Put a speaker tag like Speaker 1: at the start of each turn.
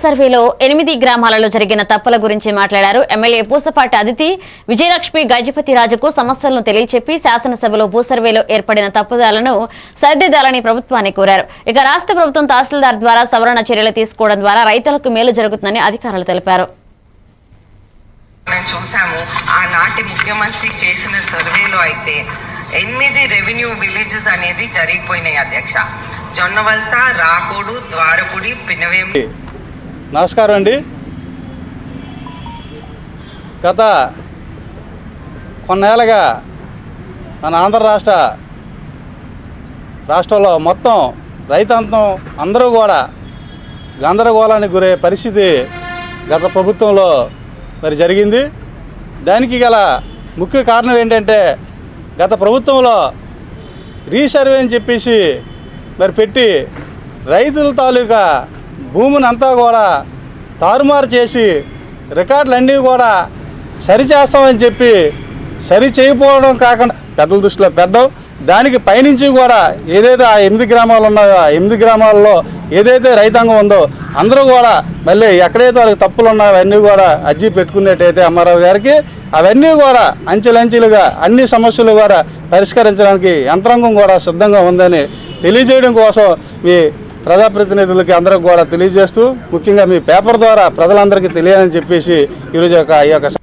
Speaker 1: సర్వేలో 8 గ్రామాలలో జరిగిన తప్పుల గురించి మాట్లాడారు. ఎమ్మెల్యే పూసపాటి అదితి విజయలక్ష్మి గజపతి రాజుకు సమస్యలను తెలియచెప్పి శాసనసభలో భూ సర్వేలో ఏర్పడిన తప్పుదాలను సరిదిద్దాలని ప్రభుత్వాన్ని కోరారు. ఇక రాష్ట్ర ప్రభుత్వం తహసీల్దార్ ద్వారా సవరణ చర్యలు తీసుకోవడం ద్వారా రైతులకు మేలు జరుగుతుందని అధికారులు తెలిపారు.
Speaker 2: చూసాము ఆనాటి ముఖ్యమంత్రి చేసిన సర్వేలో అయితే 8 రెవెన్యూ విలేజెస్ అనేది జరిగిపోయినాయి అధ్యక్ష. జొన్నవలస, రాకోడు, ద్వారపుడి, పినవేమి.
Speaker 3: నమస్కారం అండి. గత కొన్నేళ్ళగా మన ఆంధ్ర రాష్ట్రంలో మొత్తం రైతాంతం అందరూ కూడా గందరగోళానికి గురే పరిస్థితి గత ప్రభుత్వంలో మరి జరిగింది. దానికి గల ముఖ్య కారణం ఏంటంటే గత ప్రభుత్వంలో రీసర్వే అని చెప్పేసి మరి పెట్టి రైతుల తాలూకా భూమిని అంతా కూడా తారుమారు చేసి రికార్డులన్నీ కూడా సరి చేస్తామని చెప్పి సరి చేయకపోవడం కాకుండా పెద్దల దృష్టిలో పెద్దం దానికి పైనుంచి కూడా ఏదైతే ఆ 8 గ్రామాలు ఉన్నాయో ఆ 8 గ్రామాల్లో ఏదైతే రైతాంగం ఉందో అందరూ కూడా మళ్ళీ ఎక్కడైతే వాళ్ళకి తప్పులు ఉన్నాయో అవన్నీ కూడా అర్జీ పెట్టుకున్నట్టయితే అమ్మారావు గారికి అవన్నీ కూడా అంచెలంచెలుగా అన్ని సమస్యలు కూడా పరిష్కరించడానికి యంత్రాంగం కూడా సిద్ధంగా ఉందని తెలియజేయడం కోసం మీ ప్రజాప్రతినిధులకి అందరికి కూడా తెలియజేస్తూ ముఖ్యంగా మీ పేపర్ ద్వారా ప్రజలందరికీ తెలియాలని చెప్పేసి ఈరోజు ఈ యొక్క